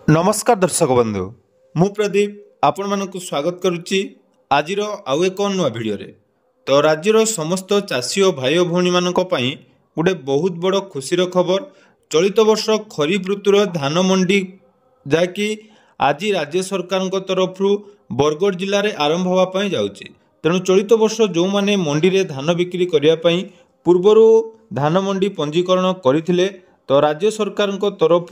नमस्कार दर्शक बंधु मु प्रदीप आपण मानक स्वागत करुच्ची आज आउ एक नुआ भिडियो तो राज्यर समस्त चाषी और भाई भौणी मानक पई गोटे बहुत बड़ खुशीर खबर चलित वर्ष खरीफ ऋतुर धान मंडी जहाँकि आज राज्य सरकार तरफ बरगढ़ जिले में आरंभ होगापी जाऊँगी। तेणु चलित वर्ष जो मैंने मंडी में धान बिक्री करने पूर्वर धान मंडी पंजीकरण करते तो राज्य सरकार तरफ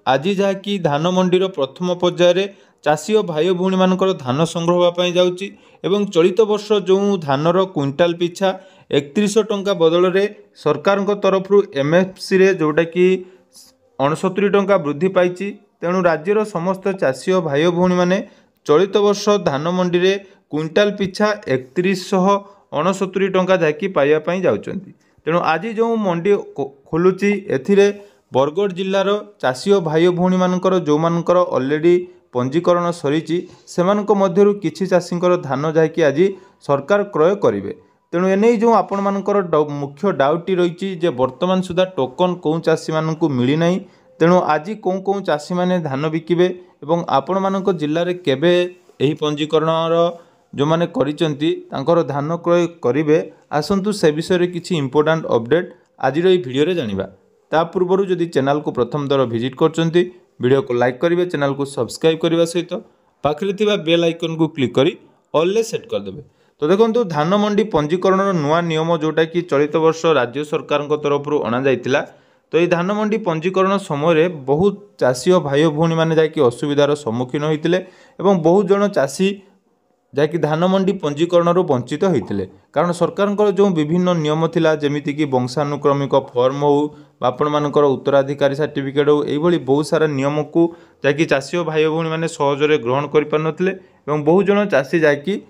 आज जहाँकि धान मंडीर प्रथम पर्यायर चाषी और भाई भौणी मानकर धान संग्रह होगापी जाऊँगी एवं चलित वर्ष जो धानर क्विंटाल पिछा 3100 टंका बदल में सरकार तरफ एमएफसी रे जोटा कि 69 टंका वृद्धि पाई। तेणु राज्यर समस्त चाषी और भाई भौणी मैंने चलित वर्ष धान मंडी रे क्विंटाल पिछा 3169 टंका जहाँकि पाइबापी जाउछंती। तेणु आज जो मंडी खोलुची एथिरे बरगढ़ जिलार चाषी और भाई भौणी मानकर जो मानकर ऑलरेडी पंजीकरण सरीची सेमानक मध्यरु किछि चाषींकर धान जहाँकि आज सरकार क्रय करेंगे। तेणु एने जो आपण मानकर मुख्य डाउटी रही जे वर्तमान सुधा टोकन कौ चाषी मानक मिली नहीं। तेणु आज कौ कौ चाषी माने धान बिकिबे एवं आपण मानक जिल्ला रे केबे एही पंजीकरण जो माने करिसंती तांकर धान क्रय करिवे आसंतु से विषय रे किछि इंपोर्टेंट अपडेट आज रो भिडियो रे जानिबा। ता पूर्व जदि चैनल को प्रथम दर विजिट करचंती वीडियो को लाइक करेंगे, चैनल को सब्सक्राइब करने सहित पाखरे थिबा बेल आइकन को क्लिक करी ऑल ले सेट करदेवे। तो देखो धान मंडी पंजीकरण नुआ नियम जोटा कि चलित वर्ष राज्य सरकार तरफ अणा जाइतिला। तो ये धान मंडी पंजीकरण समय बहुत चाषी और भाई भौणी मैंने जाकि असुविधार सम्मुखीन होते और बहुत जन चाषी जहाँकि धान मंडी पंजीकरण वंचित होते कारण सरकार जो विभिन्न नियम थिला जेमिति कि वंशानुक्रमिक फॉर्म हो आपण मानकर उत्तराधिकारी सर्टिफिकेट हो यही बहुत सारा नियम को जहाँकि चाषी और भाई भौणी मैंने सहजरे ग्रहण कर पार नथिले एवं बहुत जन चाषी जहाँकि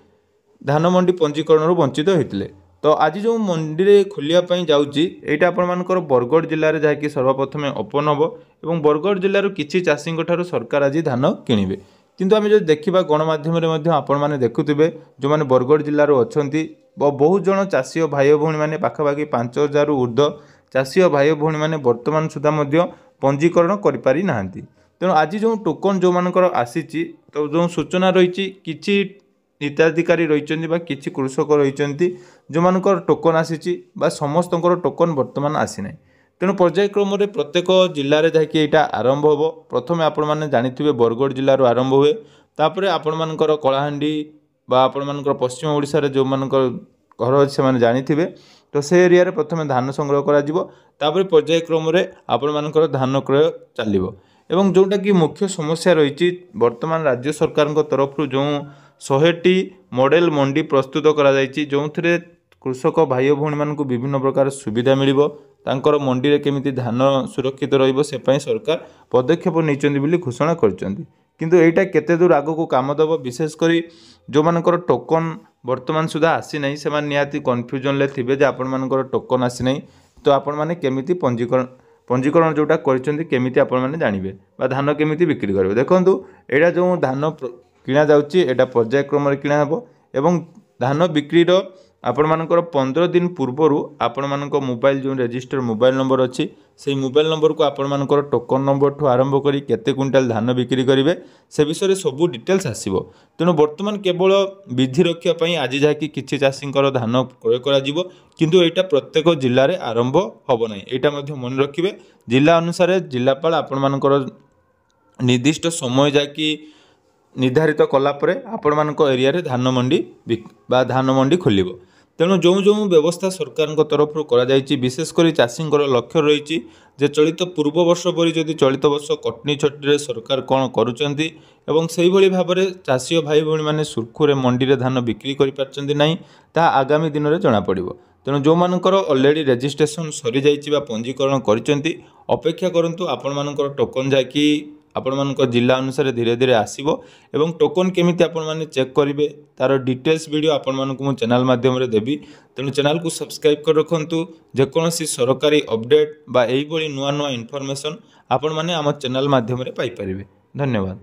धान मंडी पंजीकरण वंचित होते। तो आज जो मंडी रे खोलियापाई जाऊँगी यहाँ आपण मानकर बरगढ़ जिले में जहाँकि सर्वप्रथम ओपन हम और बरगढ़ जिलूर किसी चाषी सरकार आज धान किणवे। किंतु आम जो देखा गणमाध्यम आपण मैंने देखुवे जो मैंने बरगढ़ जिलूर अच्छा बहुत जन चाषी और भाई भौणी मैंने पाखापाखि 5000 ऊर्ध्व चाषी और भाई भौणी मैंने वर्तमान सुधा पंजीकरण करि ना। तेणु आज जो टोकन जो मानकर आसी तो जो सूचना रही किछि हिताधिकारी रही किछि कृषक रही जो मानकर टोकन आसी समस्त टोकन वर्तमान आसी ना। तेणु पर्यायक्रम प्रत्येक जिले में जहाँकि यहाँ आरंभ हो प्रथम आपण मैंने जानी बरगढ़ जिलूर आरंभ हुए तापर आपण मानकर कलाहांडी बा आपण मानकर पश्चिम ओडिशा रे जो मानकर घर अच्छे से जानी तो से एरिया रे प्रथम धान संग्रह कर पर्यायक्रम आपण मानकर धान क्रय चलो एवं जोटा कि मुख्य समस्या रही वर्तमान राज्य सरकार तरफ जो 100टी मॉडल मंडी प्रस्तुत कराई जो कृषक भाई भौणी मानक विभिन्न प्रकार सुविधा मिलिबो तांकर मंडी रे केमिति धान सुरक्षित रहिबो से पई सरकार पदक्षेप नैचंदी बोली घोषणा करचंदी। किंतु एटा केते दूर आगो को काम दबो विशेष करी जो मानकर टोकन वर्तमान सुधा आसी नहीं से माने निहाती कन्फ्यूजन ले थिबे जे आपण मानकर टोकन आसी नहीं तो आपण माने केमिति पंजीकरण जोटा करचंदी केमिति आपण माने जानिबे बा धान केमिति बिक्री करबे। देखंतु एटा जो धान किणा जाउची एटा पर्यायक्रम रे किणा हबो एवं धान बिक्रीर आपण मानकर 15 दिन पूर्वर आपण मानक मोबाइल जो रजिस्टर मोबाइल नंबर अच्छी से मोबाइल नंबर को आपण मानकर टोकन नंबर ठू आरंभ करी केते क्विंटाल धान बिक्री करेंगे से विषय सब डिटेल्स आसीबो। तेणु वर्तमान केवल विधि रक्षा पई आज जहाँकि किछि चाषींकर धान क्रय करा जिवो किंतु एटा प्रत्येक जिल्ला रे आरंभ होबो नै। एटा मध्ये मन रखिबे जिला अनुसार जिलापाल आपण मानकर निर्दिष्ट समय जाकि निर्धारित कलापर आपण मानक एरिया रे धान मंडी बा धान मंडी खोलिबो। तेणु जो जो व्यवस्था सरकार तरफ करा विशेषकर चाषींकर लक्ष्य रही जे चलित पूर्व वर्ष परी जदि चलित वर्ष कटनी छटी सरकार कौन करुँच से भाव में चाषी और भाई भौणी मैंने सुरखुरे मंडी रे धान बिक्री कर आगामी दिन में जमापड़। तेणु जो मानकर ऑलरेडी रजिस्ट्रेशन सरी जाइए पंजीकरण कर अपेक्षा करंतु आपण मानकर टोकन जाकि आपण मानक जिला अनुसार धीरे धीरे आसीबो एवं टोकन केमिति आपण माने चेक करिवे तार डिटेल्स वीडियो आपण मानक मु चैनल माध्यम रे देबी। तेणु चैनल को सब्सक्राइब कर रखंतु जेकोसी सरकारी अपडेट बा एही बळी नुआ नुआ इन्फॉर्मेशन आपण माने आम चैनल माध्यम रे पाई परिबे। धन्यवाद।